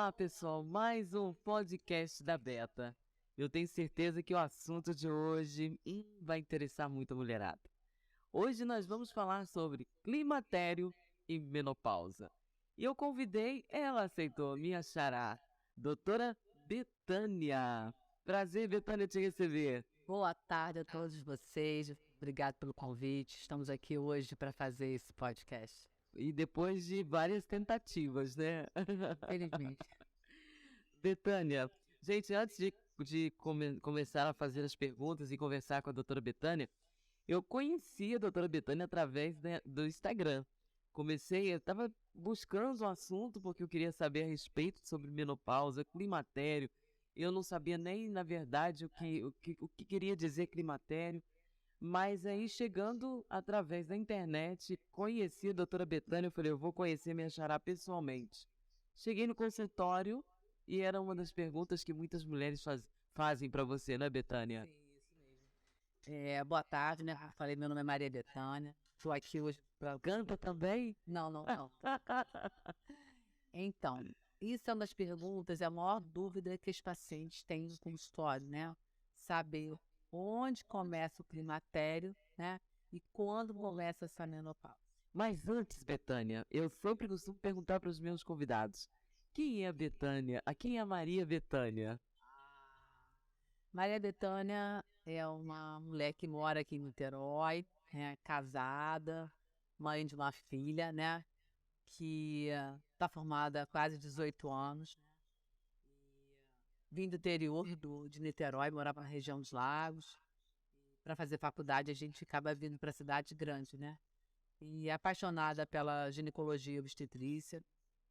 Olá, pessoal, mais um podcast da Beta. Eu tenho certeza que o assunto de hoje vai interessar muito a mulherada. Hoje nós vamos falar sobre climatério e menopausa. E eu convidei, ela aceitou, minha xará, doutora Betânia. Prazer, Betânia, te receber. Boa tarde a todos vocês. Obrigado pelo convite. Estamos aqui hoje para fazer esse podcast. E depois de várias tentativas, né? Felizmente. Betânia, gente, antes de começar a fazer as perguntas e conversar com a doutora Betânia, eu conheci a doutora Betânia através do Instagram. Eu estava buscando um assunto porque eu queria saber a respeito sobre menopausa, climatério. Eu não sabia nem, na verdade, o que queria dizer climatério. Mas aí, chegando através da internet, conheci a doutora Betânia, eu falei, eu vou conhecer minha xará pessoalmente. Cheguei no consultório e era uma das perguntas que muitas mulheres fazem para você, né, Betânia? Sim, isso mesmo. Boa tarde, né? Falei, meu nome é Maria Bethânia. Estou aqui hoje para... Canta também? Não. Então, isso é uma das perguntas, é a maior dúvida que os pacientes têm no consultório, né? Saber onde começa o climatério, né? E quando começa essa menopausa. Mas antes, Betânia, eu sempre costumo perguntar para os meus convidados, quem é a Betânia? Quem é a Maria Bethânia? Maria Bethânia é uma mulher que mora aqui em Niterói, casada, mãe de uma filha, né? Que está formada há quase 18 anos. Vim do interior de Niterói, morava na região dos Lagos. Para fazer faculdade, a gente acaba vindo para a cidade grande, né? E apaixonada pela ginecologia e obstetrícia,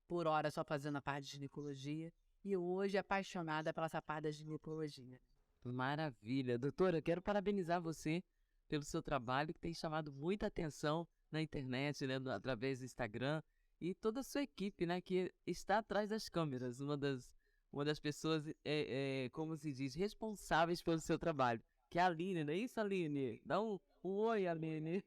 por hora só fazendo a parte de ginecologia. E hoje apaixonada pela essa parte da ginecologia. Maravilha. Doutora, quero parabenizar você pelo seu trabalho que tem chamado muita atenção na internet, né, através do Instagram, e toda a sua equipe, né, que está atrás das câmeras, uma das pessoas, como se diz, responsáveis pelo seu trabalho, que é a Aline, não é isso, Aline? Dá um oi, Aline.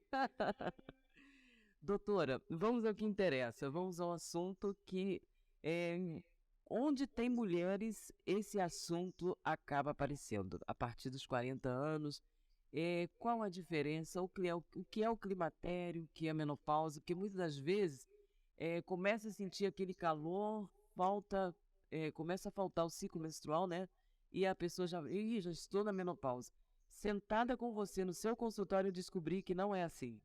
Doutora, vamos ao que interessa, vamos ao assunto que é, onde tem mulheres, esse assunto acaba aparecendo. A partir dos 40 anos, qual a diferença? O que é o climatério, o que é a menopausa? Porque muitas das vezes começa a sentir aquele calor, começa a faltar o ciclo menstrual, né? E a pessoa já estou na menopausa. Sentada com você no seu consultório, eu descobri que não é assim.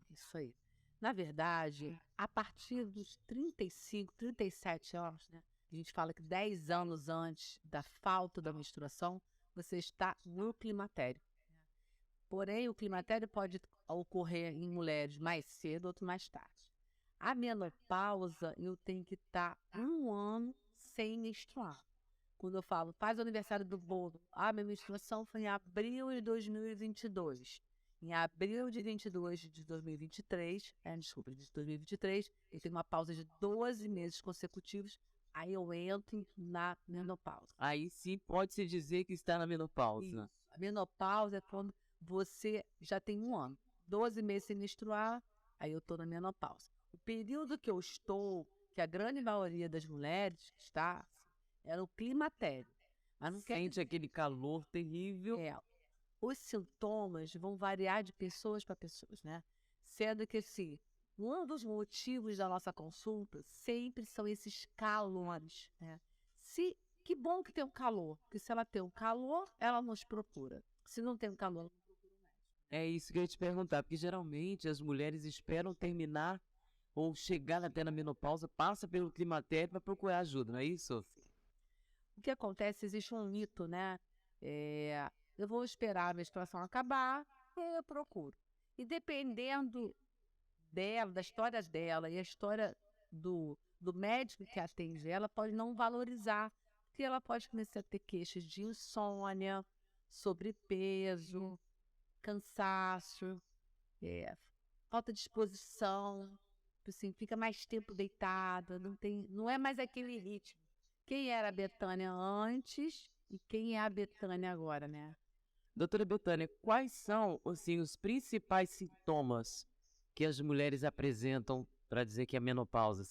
Isso aí. Na verdade, a partir dos 35, 37 anos, né? A gente fala que 10 anos antes da falta da menstruação, você está no climatério. Porém, o climatério pode ocorrer em mulheres mais cedo, outro mais tarde. A menopausa, eu tenho que estar 1 ano sem menstruar. Quando eu falo, faz o aniversário do bolo, minha menstruação foi em abril de 2022. Em abril de 22 de 2023, de 2023, eu tenho uma pausa de 12 meses consecutivos, aí eu entro na menopausa. Aí sim pode-se dizer que está na menopausa. Isso. A menopausa é quando você já tem 1 ano, 12 meses sem menstruar, aí eu estou na menopausa. O período que eu estou, que a grande maioria das mulheres está, é no climatério. Mas não Sente aquele calor terrível. Os sintomas vão variar de pessoas para pessoas, né? Sendo que, assim, um dos motivos da nossa consulta sempre são esses calores, né? Que bom que tem um calor, porque se ela tem um calor, ela nos procura. Se não tem um calor, ela não procura o médico. É isso que eu ia te perguntar, porque geralmente as mulheres esperam terminar ou chegar até na menopausa, passa pelo climatério para procurar ajuda, não é isso? O que acontece, existe um mito, né? Eu vou esperar a menstruação acabar e eu procuro. E dependendo dela, da história dela e a história do médico que atende ela, pode não valorizar, porque ela pode começar a ter queixas de insônia, sobrepeso, cansaço, falta de disposição, assim, fica mais tempo deitada, não é mais aquele ritmo. Quem era a Bethânia antes e quem é a Bethânia agora, né? Doutora Betânia, quais são assim, os principais sintomas que as mulheres apresentam para dizer que é menopausa,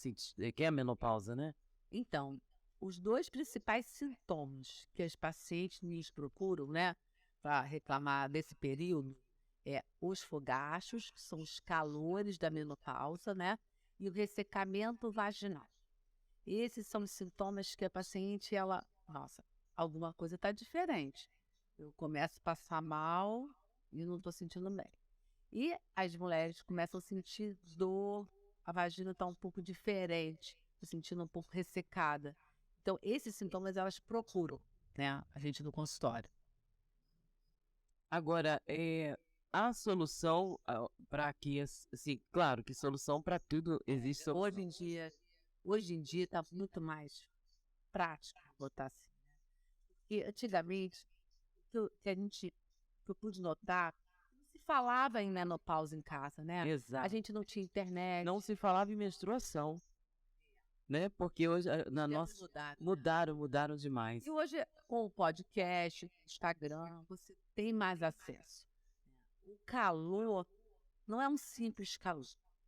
que é a menopausa, né? Então, os dois principais sintomas que as pacientes nos procuram, né, para reclamar desse período, é os fogachos, que são os calores da menopausa, né, e o ressecamento vaginal. Esses são os sintomas que a paciente, ela, nossa, alguma coisa está diferente. Eu começo a passar mal e não estou sentindo bem. E as mulheres começam a sentir dor, a vagina está um pouco diferente, estou sentindo um pouco ressecada. Então, esses sintomas elas procuram, né, a gente no consultório. Agora, a solução para que, assim, claro que solução para tudo existe solução. Hoje em dia está muito mais prático, vou botar assim. E antigamente, que eu pude notar, não se falava em menopausa em casa, né? Exato. A gente não tinha internet. Não se falava em menstruação, né? Porque hoje na nossa mudaram demais. E hoje, com o podcast, Instagram, você tem mais acesso. O calor não é um simples calor.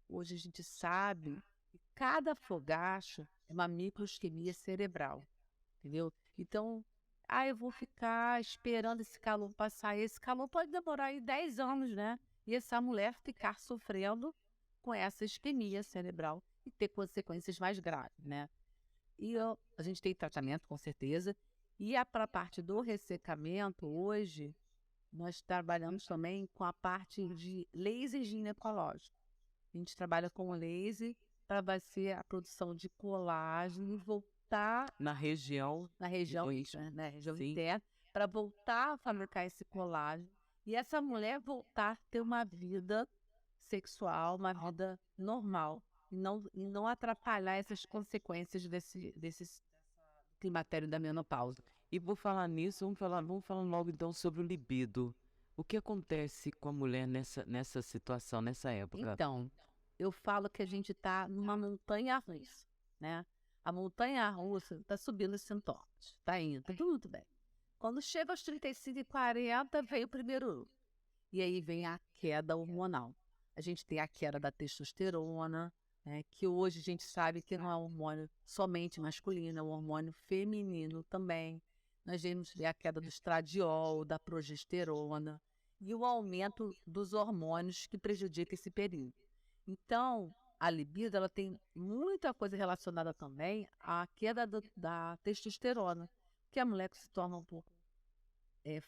Hoje a gente sabe que cada fogacho é uma microisquemia cerebral, entendeu? Então, eu vou ficar esperando esse calor passar. Esse calor pode demorar aí 10 anos, né? E essa mulher ficar sofrendo com essa isquemia cerebral e ter consequências mais graves, né? E a gente tem tratamento, com certeza. E para a parte do ressecamento, hoje, nós trabalhamos também com a parte de laser ginecológico. A gente trabalha com laser para fazer a produção de colágeno e voltar na região interna, para voltar a fabricar esse colágeno e essa mulher voltar a ter uma vida sexual, uma vida normal, e não atrapalhar essas consequências desse climatério da menopausa. E por falar nisso, vamos falar logo então sobre o libido. O que acontece com a mulher nessa situação, nessa época? Então, eu falo que a gente está numa montanha-russa, né? A montanha-russa está subindo os sintomas, está indo, tudo muito bem. Quando chega aos 35 e 40, vem o primeiro luto. E aí vem a queda hormonal. A gente tem a queda da testosterona, né, que hoje a gente sabe que não é um hormônio somente masculino, é um hormônio feminino também. Nós vemos a queda do estradiol, da progesterona e o aumento dos hormônios que prejudica esse período. Então, a libido ela tem muita coisa relacionada também à queda da testosterona, que a mulher se torna um pouco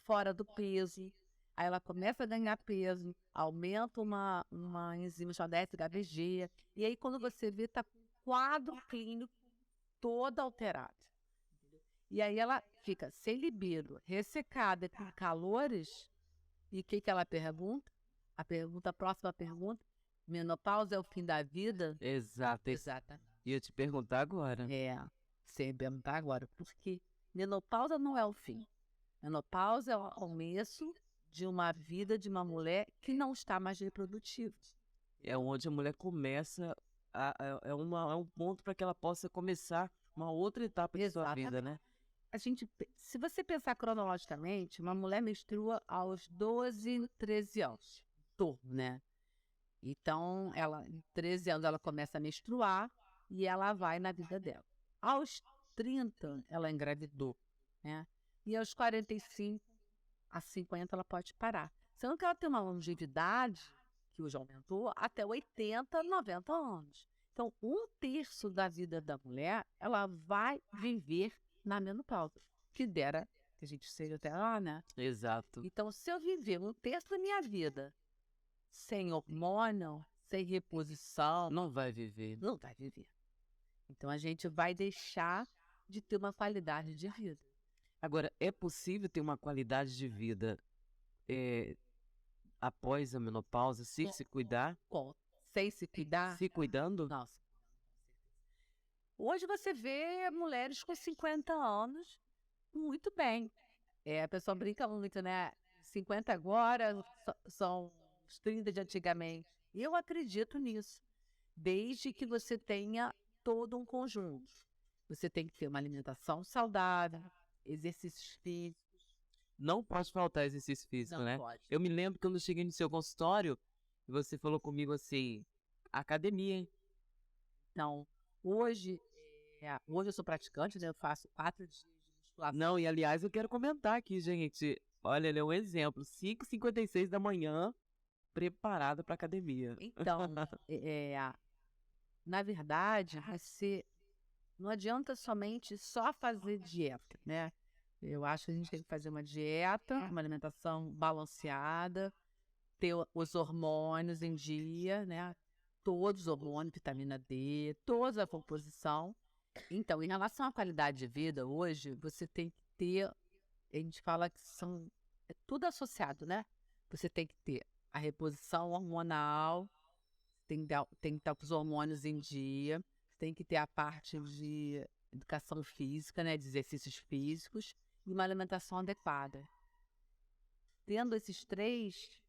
fora do peso, aí ela começa a ganhar peso, aumenta uma enzima chamada FHBG, e aí quando você vê, está com o quadro clínico todo alterado. E aí ela fica sem libido, ressecada, com calores, e o que ela pergunta? A próxima pergunta, menopausa é o fim da vida? Exato. Ia te perguntar agora. Você ia perguntar agora, porque menopausa não é o fim. Menopausa é o começo de uma vida de uma mulher que não está mais reprodutiva. É onde a mulher começa, é um ponto para que ela possa começar uma outra etapa de sua vida, né? Se você pensar cronologicamente, uma mulher menstrua aos 12, 13 anos, né? Então, em 13 anos ela começa a menstruar e ela vai na vida dela. Aos 30, ela engravidou, né? E aos 45 a 50 ela pode parar. Sendo que ela tem uma longevidade, que hoje aumentou, até 80, 90 anos. Então, 1/3 da vida da mulher, ela vai viver na menopausa. Que dera que a gente seja até lá, né? Exato. Então, se eu viver 1/3 da minha vida sem hormônio, sem reposição... Não vai viver. Não vai viver. Então, a gente vai deixar de ter uma qualidade de vida. Agora, é possível ter uma qualidade de vida após a menopausa, se cuidar? Sem se cuidar? Se cuidando? Nossa. Hoje você vê mulheres com 50 anos muito bem. A pessoa brinca muito, né? 50 agora são os 30 de antigamente. E eu acredito nisso. Desde que você tenha todo um conjunto. Você tem que ter uma alimentação saudável, exercícios físicos. Não pode faltar exercício físico, Não né? pode. Eu me lembro quando eu cheguei no seu consultório, você falou comigo assim, academia, hein? Então, hoje, Hoje eu sou praticante, né? Eu faço 4 dias de musculação. Não, e aliás, eu quero comentar aqui, gente. Olha, ele é um exemplo. 5h56 da manhã, preparada para academia. Então, na verdade, você não adianta somente só fazer dieta, né? Eu acho que a gente tem que fazer uma dieta, uma alimentação balanceada, ter os hormônios em dia, né? Todos os hormônios, vitamina D, toda a composição. Então, em relação à qualidade de vida, hoje, você tem que ter, a gente fala que é tudo associado, né? Você tem que ter a reposição hormonal, tem que estar com os hormônios em dia, tem que ter a parte de educação física, né? De exercícios físicos e uma alimentação adequada. Tendo esses três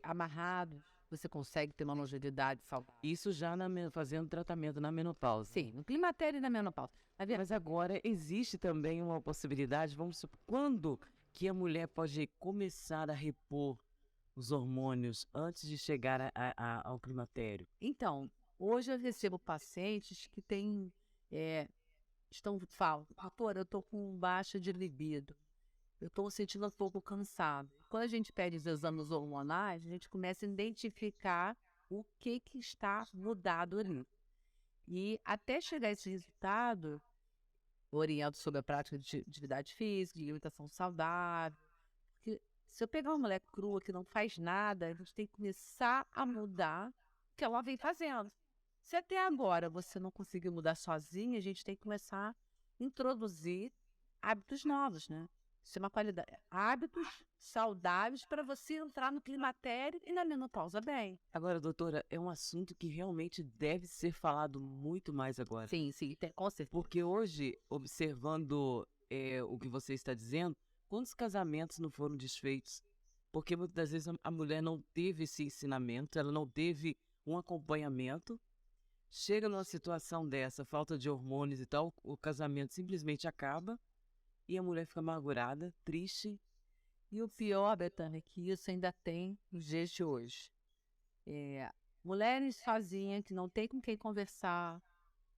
amarrados, você consegue ter uma longevidade saudável. Isso já fazendo tratamento na menopausa. Sim, no climatério e na menopausa. Mas agora existe também uma possibilidade, vamos supor, quando que a mulher pode começar a repor os hormônios antes de chegar ao climatério? Então, hoje eu recebo pacientes que falam, doutora, eu estou com baixa de libido, eu estou me sentindo um pouco cansado. Quando a gente pede os exames hormonais, a gente começa a identificar o que está mudado ali. E até chegar a esse resultado, oriento sobre a prática de atividade física, de alimentação saudável. Porque se eu pegar uma mulher crua que não faz nada, a gente tem que começar a mudar o que ela vem fazendo. Se até agora você não conseguiu mudar sozinha, a gente tem que começar a introduzir hábitos novos, né? Isso é uma qualidade. Hábitos saudáveis para você entrar no climatério e na menopausa bem. Agora, doutora, é um assunto que realmente deve ser falado muito mais agora. Sim, com certeza. Porque hoje, observando o que você está dizendo, quantos casamentos não foram desfeitos? Porque muitas das vezes a mulher não teve esse ensinamento, ela não teve um acompanhamento. Chega numa situação dessa, falta de hormônios e tal, o casamento simplesmente acaba e a mulher fica amargurada, triste. E o pior, Betânia, é que isso ainda tem nos dias de hoje. Mulheres sozinhas, que não tem com quem conversar,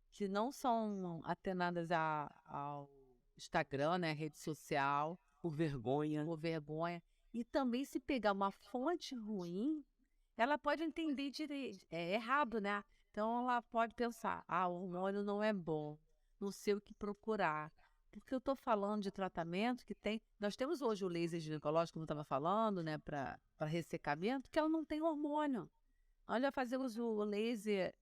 que não são atenadas ao Instagram, né, rede social. Por vergonha. E também, se pegar uma fonte ruim, ela pode entender errado, né? Então, ela pode pensar, o hormônio não é bom, não sei o que procurar. Porque eu estou falando de tratamento que tem... Nós temos hoje o laser ginecológico, como eu estava falando, né, para ressecamento, que ela não tem hormônio. Nós já fazemos o laser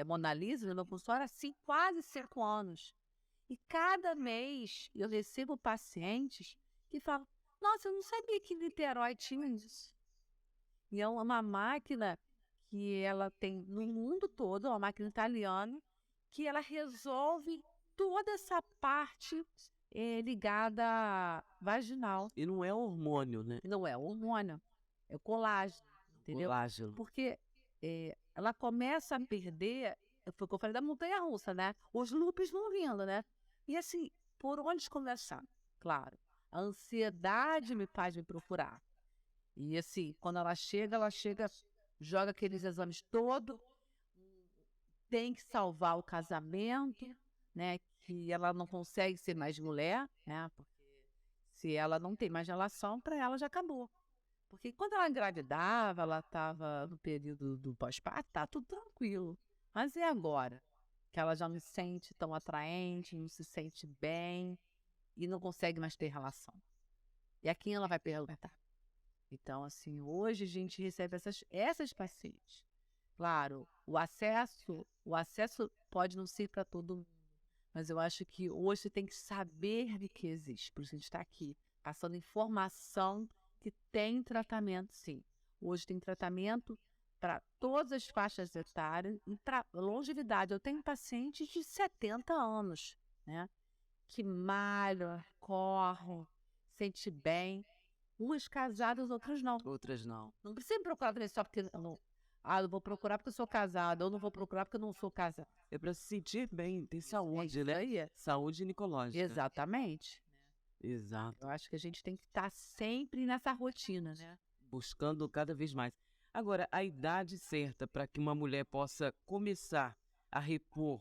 Mona Lisa no meu consultório há quase 5 anos. E cada mês eu recebo pacientes que falam, nossa, eu não sabia que Niterói tinha isso. E é uma máquina que ela tem no mundo todo, uma máquina italiana, que ela resolve toda essa parte ligada à vaginal. E não é hormônio, né? Não é hormônio, é o colágeno, entendeu? Colágeno. Porque ela começa a perder, foi o que eu falei da montanha-russa, né? Os loops vão vindo, né? E assim, por onde começar? Claro, a ansiedade me faz me procurar. E assim, quando ela chega, joga aqueles exames todos, tem que salvar o casamento, né? Que ela não consegue ser mais mulher, né? Porque se ela não tem mais relação, para ela já acabou. Porque quando ela engravidava, ela estava no período do pós-parto, tá tudo tranquilo. Mas e agora? Que ela já não se sente tão atraente, não se sente bem e não consegue mais ter relação. E a quem ela vai perguntar? Então, assim, hoje a gente recebe essas pacientes. Claro, o acesso pode não ser para todo mundo, mas eu acho que hoje você tem que saber de que existe. Por isso a gente está aqui, passando informação que tem tratamento, sim. Hoje tem tratamento para todas as faixas etárias e para longevidade. Eu tenho pacientes de 70 anos, né? Que malham, correm, sente bem. Umas casadas, outras não. Outras não. Não precisa procurar também só porque... eu vou procurar porque eu sou casada, ou não vou procurar porque eu não sou casada. É para se sentir bem, ter saúde, né? Aí. Saúde ginecológica. Exatamente. Exato. Eu acho que a gente tem que estar sempre nessa rotina, né? Buscando cada vez mais. Agora, a idade certa para que uma mulher possa começar a repor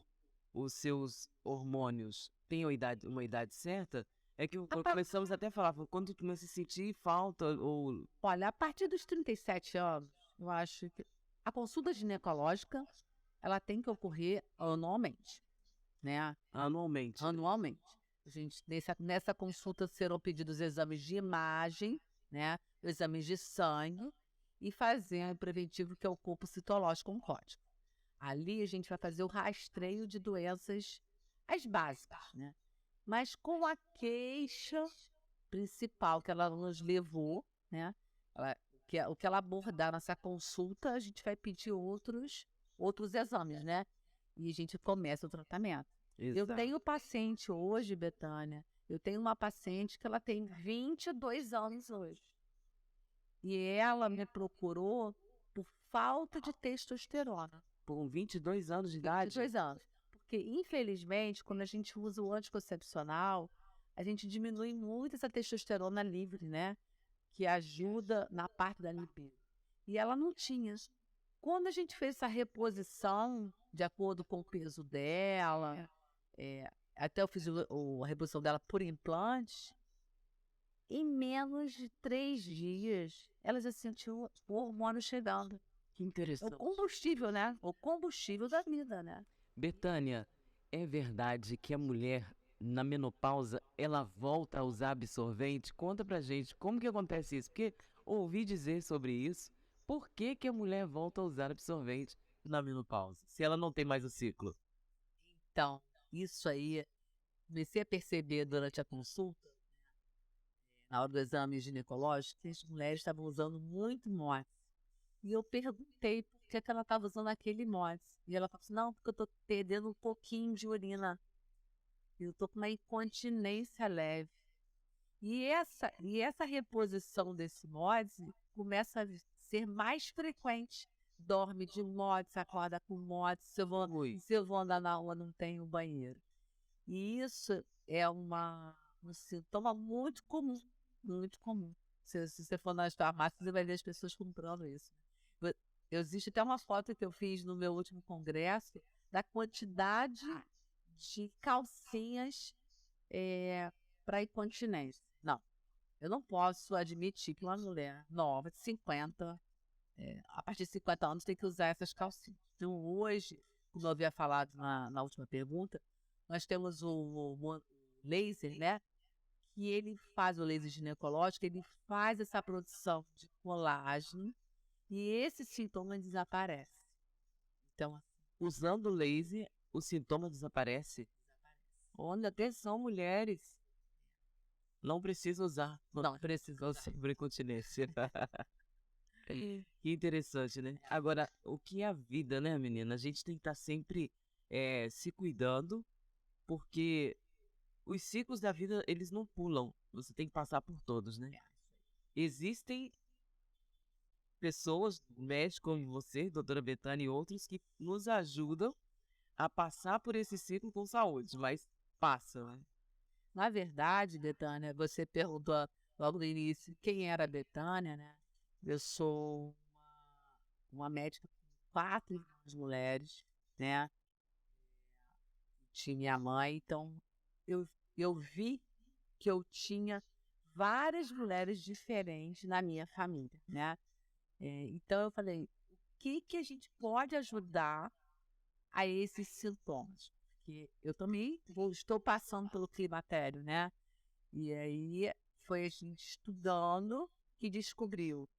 os seus hormônios têm uma idade certa? É que A pa- começamos até a falar, quando tu começa a sentir falta, ou Olha, a partir dos 37 anos, eu acho que a consulta ginecológica, ela tem que ocorrer anualmente, né? anualmente. Anualmente. A gente, nessa consulta serão pedidos exames de imagem, né? Exames de sangue e fazer o preventivo, que é o corpo citológico oncótico. Ali a gente vai fazer o rastreio de doenças, as básicas, né? Mas com a queixa principal que ela nos levou, né? O que ela abordar nessa consulta, a gente vai pedir outros exames, né? E a gente começa o tratamento. Eu Exato. tenho paciente hoje, Betânia, eu tenho uma paciente que ela tem 22 anos hoje. E ela me procurou por falta de testosterona. Com 22 anos de idade? 22 anos. Porque, infelizmente, quando a gente usa o anticoncepcional, a gente diminui muito essa testosterona livre, né? Que ajuda na parte da libido. E ela não tinha. Quando a gente fez essa reposição, de acordo com o peso dela, até eu fiz a reposição dela por implante, em menos de 3 dias, ela já sentiu o hormônio chegando. Que É o interessante. combustível, né? O combustível da vida, né? Betânia, é verdade que a mulher, na menopausa, ela volta a usar absorvente? Conta pra gente como que acontece isso, porque ouvi dizer sobre isso. Por que que a mulher volta a usar absorvente na menopausa, se ela não tem mais o ciclo? Então, isso aí, comecei a perceber durante a consulta, na hora do exame ginecológico, que as mulheres estavam usando muito MOTS. E eu perguntei por que ela estava usando aquele MOTS. E ela falou assim, não, porque eu estou perdendo um pouquinho de urina. Eu estou com uma incontinência leve. E essa reposição desse MOTS começa a ser mais frequente. Dorme de MOTS, acorda com MOTS. Se eu vou andar na rua, não tenho banheiro. E isso é um sintoma muito comum, muito comum. Se você for nas farmácias, você vai ver as pessoas comprando isso. Existe até uma foto que eu fiz no meu último congresso da quantidade de calcinhas para incontinência. Não, eu não posso admitir que uma mulher nova, de 50, a partir de 50 anos, tem que usar essas calcinhas. Então, hoje, como eu havia falado na última pergunta, nós temos o laser, né? Que ele faz o laser ginecológico, ele faz essa produção de colágeno e esse sintoma desaparece. Então, Usando laser, o sintoma desaparece? Olha, atenção, mulheres. Não precisa usar. não precisa usar. Sobre incontinência. Que interessante, né? Agora, o que é a vida, né, menina? A gente tem que estar sempre se cuidando, porque os ciclos da vida, eles não pulam. Você tem que passar por todos, né? Existem pessoas, médicos como você, doutora Betânia e outros, que nos ajudam a passar por esse ciclo com saúde, mas passa, né? Na verdade, Betânia, você perguntou logo no início quem era a Betânia, né? Eu sou uma médica com 4 irmãs mulheres, né? Tinha minha mãe, então eu vi que eu tinha várias mulheres diferentes na minha família, né? Então eu falei, o que a gente pode ajudar a esses sintomas? Porque eu também estou passando pelo climatério, né? E aí foi a gente estudando que descobriu.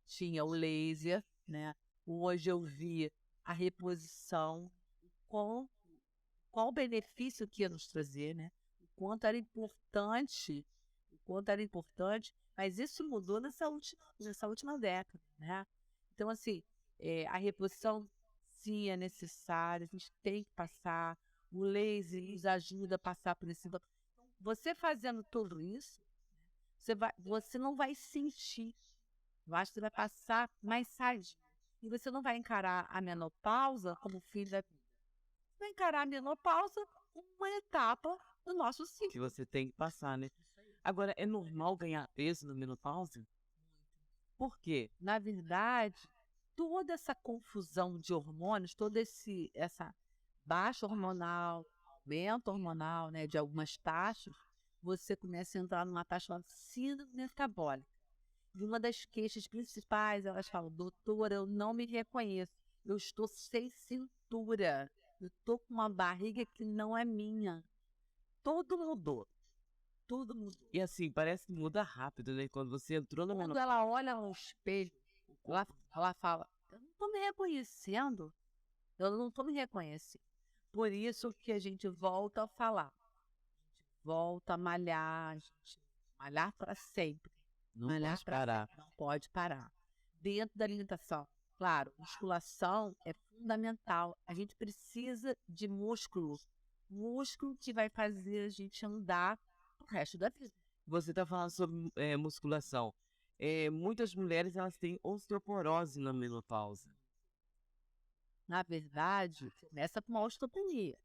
Tinha o laser, né? Hoje eu vi a reposição, qual o benefício que ia nos trazer, né? O quanto era importante, mas isso mudou nessa última década, né? Então, assim, a reposição sim é necessária, a gente tem que passar, o laser nos ajuda a passar por esse... Você fazendo tudo isso, você não vai sentir, eu acho que você vai passar mais sadio. E você não vai encarar a menopausa como filho da vida. Você vai encarar a menopausa como uma etapa do nosso ciclo. Que você tem que passar, né? Agora, é normal ganhar peso na menopausa? Por quê? Na verdade, toda essa confusão de hormônios, toda essa baixa hormonal, aumento hormonal, né, de algumas taxas, você começa a entrar numa taxa chamada síndrome metabólica. E uma das queixas principais, elas falam, doutora, eu não me reconheço, eu estou sem cintura, eu estou com uma barriga que não é minha. Tudo mudou, tudo mudou. E assim, parece que muda rápido, né? Quando você entrou na Quando menopausa, ela olha no espelho, ela fala, eu não estou me reconhecendo, eu não estou me reconhecendo. Por isso que a gente volta a falar, volta a malhar, gente, malhar para sempre. não Malhar pode pra parar. sempre, não pode parar. Dentro da alimentação, claro, musculação é fundamental. A gente precisa de músculo. Músculo que vai fazer a gente andar o resto da vida. Você está falando sobre musculação. Muitas mulheres elas têm osteoporose na menopausa. Na verdade, começa com uma osteopenia,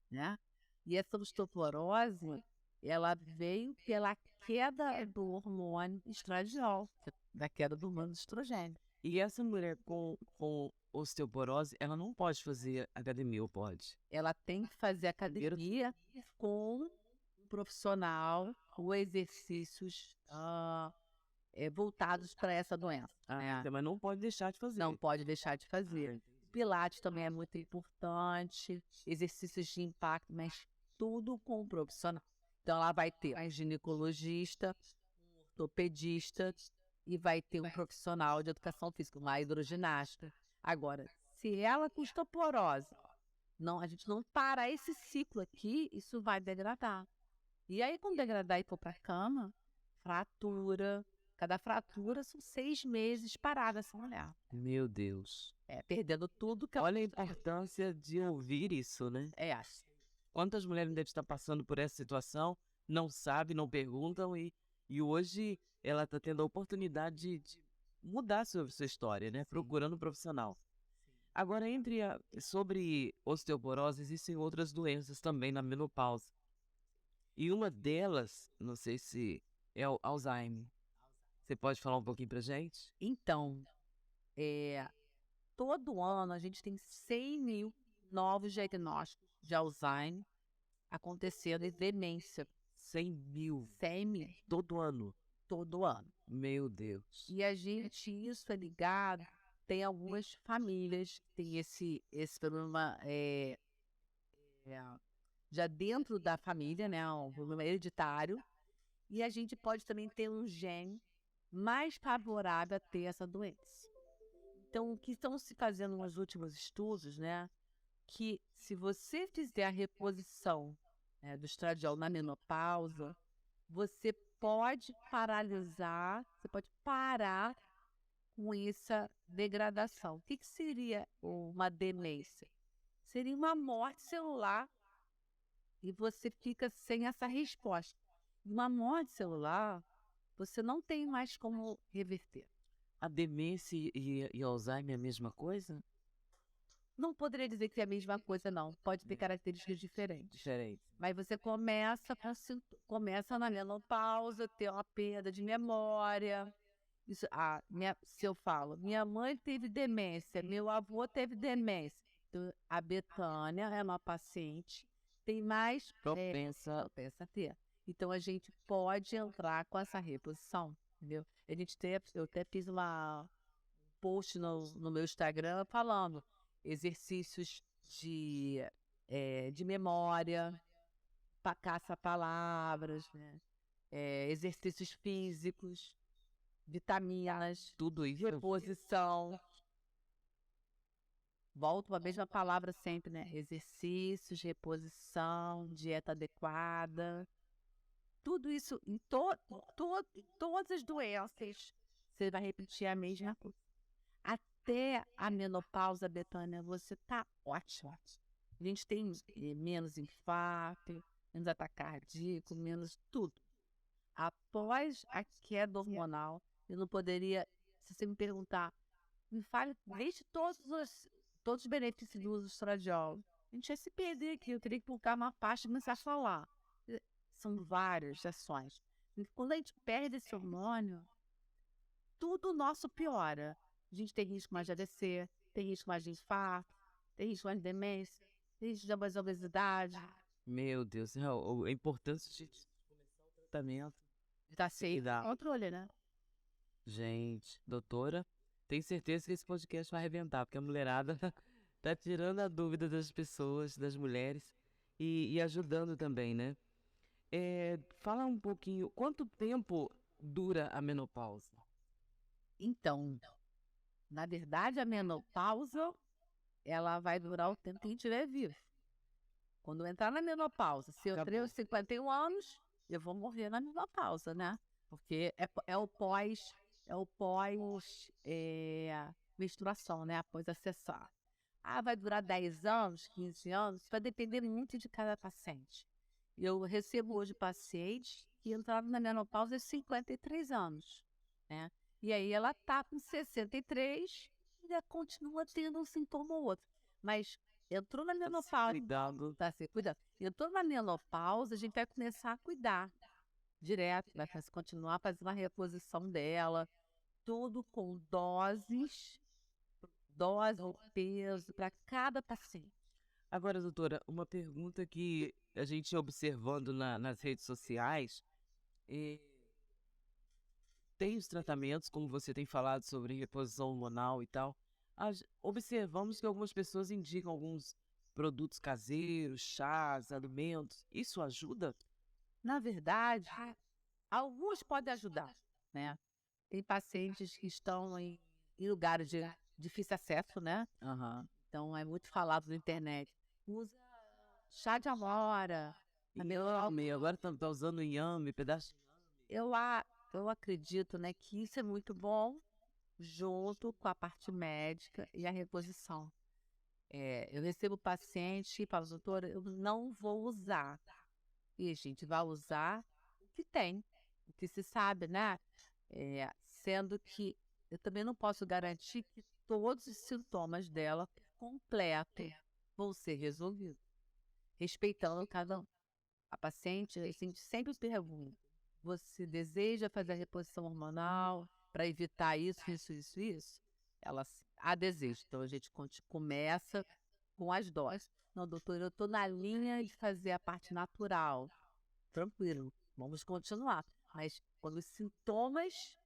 né? E essa osteoporose, ela veio pela queda do hormônio estradiol, da queda do hormônio estrogênio. E essa mulher com osteoporose, ela não pode fazer academia, ou pode? Ela tem que fazer academia com um profissional, com exercícios voltados para essa doença. Então, mas não pode deixar de fazer. Não pode deixar de fazer. Pilates também é muito importante, exercícios de impacto, mas tudo com um profissional. Então, ela vai ter um ginecologista, um ortopedista e vai ter um profissional de educação física, uma hidroginasta. Agora, se ela com osteoporose, não, a gente não para esse ciclo aqui, isso vai degradar. E aí, quando degradar e for para a cama, fratura. Cada fratura são 6 meses parada essa mulher. Meu Deus. Perdendo tudo que ela... Olha a importância de ouvir isso, né? Quantas mulheres devem estar passando por essa situação, não sabem, não perguntam e hoje ela está tendo a oportunidade de mudar sua história, né? Procurando um profissional. Agora, sobre osteoporose, existem outras doenças também na menopausa. E uma delas, não sei se é o Alzheimer. Você pode falar um pouquinho pra gente? Então, todo ano a gente tem 100 mil novos diagnósticos de Alzheimer acontecendo em demência. 100 mil? 100 mil. Todo ano? Todo ano. Meu Deus. E isso é ligado, tem algumas famílias que têm esse problema já dentro da família, né? Um problema hereditário. E a gente pode também ter um gene mais favorável a ter essa doença. Então, o que estão se fazendo nos últimos estudos, né? Que se você fizer a reposição do estradiol na menopausa, você pode paralisar, você pode parar com essa degradação. O que seria uma demência? Seria uma morte celular e você fica sem essa resposta. Uma morte celular, você não tem mais como reverter. A demência e Alzheimer é a mesma coisa? Não poderia dizer que é a mesma coisa, não. Pode ter características diferentes. Diferente. Mas você começa na menopausa, ter uma perda de memória. Isso, se eu falo, minha mãe teve demência, meu avô teve demência. Então, a Betânia é uma paciente, tem mais Propensa a ter. Então, a gente pode entrar com essa reposição, entendeu? Eu até fiz um post no meu Instagram falando exercícios de memória, caça-palavras, né? Exercícios físicos, vitaminas, tudo isso. reposição. Volto para a mesma palavra sempre, né? Exercícios, reposição, dieta adequada. Tudo isso, em todas as doenças, você vai repetir a mesma coisa. Até a menopausa, Betânia, você tá ótima. A gente tem menos infarto, menos ataque cardíaco, menos tudo. Após a queda hormonal, eu não poderia, se você me perguntar, me fale, deixe todos os benefícios do uso do estradiol. A gente ia se perder aqui, eu teria que colocar uma pasta e começar a falar. São várias ações. E quando a gente perde esse hormônio, tudo nosso piora. A gente tem risco mais de AVC, tem risco mais de infarto, tem risco mais de demência. desde a mais obesidade, Meu Deus, a importância de começar o tratamento tá e sem dar. controle, né? Gente, doutora, tenho certeza que esse podcast vai arrebentar, porque a mulherada tá tirando a dúvida das pessoas, das mulheres, e ajudando também, né? Fala um pouquinho, quanto tempo dura a menopausa? Então, na verdade, a menopausa, ela vai durar o tempo que a gente estiver vivo. Quando eu entrar na menopausa, se eu tenho Acabou. 51 anos, eu vou morrer na menopausa, né? Porque menstruação, né? Após acessar. Ah, vai durar 10 anos, 15 anos? Vai depender muito de cada paciente. Eu recebo hoje pacientes que entraram na menopausa aos 53 anos, né? E aí ela está com 63 e ainda continua tendo um sintoma ou outro. Mas entrou na menopausa, Cuidado. tá se cuidando. Entrou na menopausa, a gente vai começar a cuidar direto, vai continuar fazendo a reposição dela, tudo com dose, peso para cada paciente. Agora, doutora, uma pergunta que a gente observando nas redes sociais, eh, tem os tratamentos, como você tem falado sobre reposição hormonal e tal. Observamos que algumas pessoas indicam alguns produtos caseiros, chás, alimentos. Isso ajuda? Na verdade, alguns podem ajudar, né? Tem pacientes que estão em lugares de difícil acesso, né? Aham. Então é muito falado na internet. Usa chá de amora. Inhame, agora tá usando inhame, pedaço de inhame. Eu acredito, né, que isso é muito bom junto com a parte médica e a reposição. Eu recebo paciente e falo, doutora, eu não vou usar. E a gente vai usar o que tem, o que se sabe, né? Sendo que eu também não posso garantir que todos os sintomas dela completo vão ser resolvidos, respeitando cada um. A paciente, a gente sempre pergunta, você deseja fazer a reposição hormonal para evitar isso, isso, isso, isso? Ela a deseja. Então a gente começa com as doses. Não, doutora, eu estou na linha de fazer a parte natural. Tranquilo, vamos continuar. Mas quando os sintomas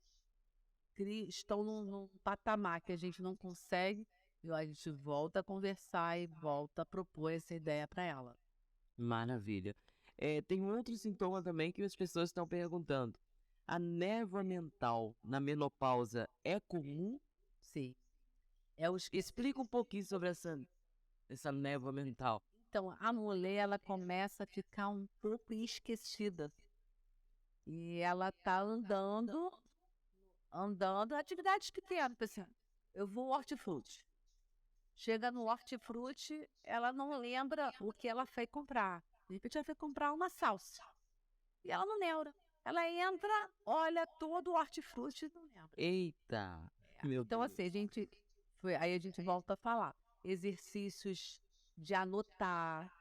estão num patamar que a gente não consegue, a gente volta a conversar e volta a propor essa ideia para ela. Maravilha. Tem um outro sintoma também que as pessoas estão perguntando. A névoa mental na menopausa é comum? Sim. Explica um pouquinho sobre essa névoa mental. Então, a mulher, ela começa a ficar um pouco esquecida. E ela tá andando, atividades pequenas, pensando, eu vou ao hortifruti. Chega no hortifruti, ela não lembra o que ela foi comprar. De repente, ela foi comprar uma salsa. E ela não lembra. Ela entra, olha todo o hortifruti e não lembra. Eita! Meu Então, Deus. assim, aí a gente volta a falar. Exercícios de anotar,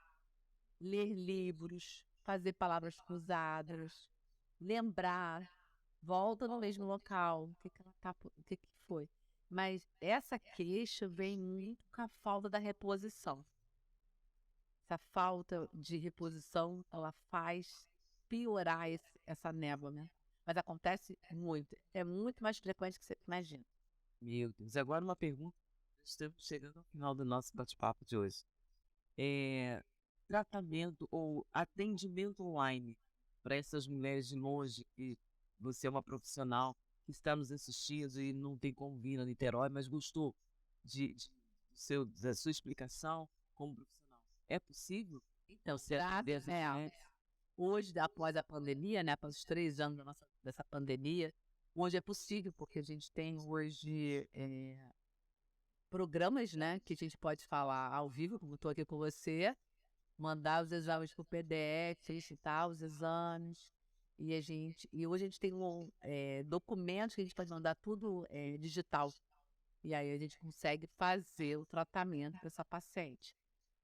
ler livros, fazer palavras cruzadas, lembrar, volta no mesmo local, o que foi. Mas essa queixa vem muito com a falta da reposição. Essa falta de reposição, ela faz piorar essa névoa, né? Mas acontece muito. É muito mais frequente que você imagina. Meu Deus. Agora uma pergunta. Estamos chegando ao final do nosso bate-papo de hoje. Tratamento ou atendimento online para essas mulheres de longe, que você é uma profissional que está nos assistindo e não tem como vir a Niterói, mas gostou da sua explicação como profissional. É possível? Então, Dessas mulheres? hoje, após a pandemia, né, após os 3 anos dessa pandemia, hoje é possível, porque a gente tem hoje programas, né, que a gente pode falar ao vivo, como estou aqui com você, mandar os exames por PDF, solicitar os exames, e hoje a gente tem documentos que a gente pode mandar tudo digital, e aí a gente consegue fazer o tratamento dessa paciente.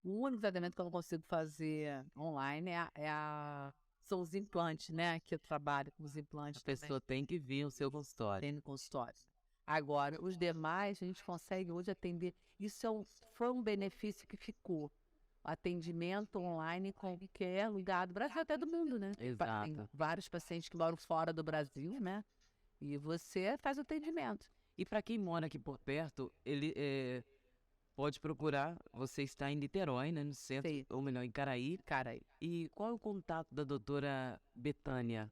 O único tratamento que eu não consigo fazer online são os implantes, né? Que eu trabalho com os implantes. A pessoa tem que vir ao seu consultório. Tem no consultório. Agora, os demais a gente consegue hoje atender. Isso foi um benefício que ficou. atendimento online em qualquer lugar do Brasil, até do mundo, né? Tem Exato. vários pacientes que moram fora do Brasil, né? E você faz o atendimento. E para quem mora aqui por perto, ele pode procurar. Você está em Niterói, né? No centro, Sim. ou melhor, em Caraí. Cara, E qual é o contato da doutora Betânia?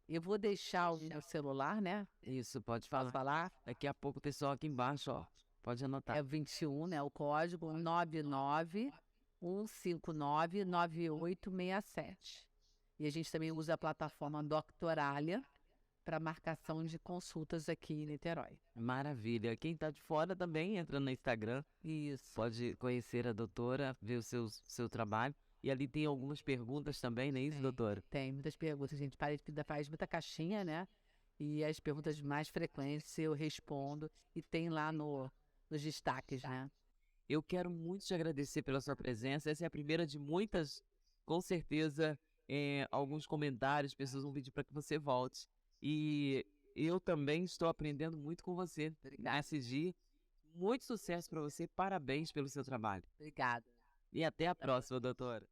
eu vou deixar o meu celular, né? Isso, pode Posso falar. falar? Daqui a pouco o pessoal aqui embaixo, ó, pode anotar. É 21, né? O código 99-159-9867. E a gente também usa a plataforma Doctoralia para marcação de consultas aqui em Niterói. Maravilha. Quem tá de fora também entra no Instagram, Isso. pode conhecer a doutora, ver o seu trabalho. E ali tem algumas perguntas também, não é isso, Tem. doutora? Tem muitas perguntas. A gente faz muita caixinha, né? E as perguntas mais frequentes eu respondo. E tem lá nos destaques, né? Eu quero muito te agradecer pela sua presença. Essa é a primeira de muitas, com certeza, alguns comentários, pessoas vão pedir para que você volte. E eu também estou aprendendo muito com você nesse dia. Muito sucesso para você, parabéns pelo seu trabalho. Obrigada. E até a próxima, doutora.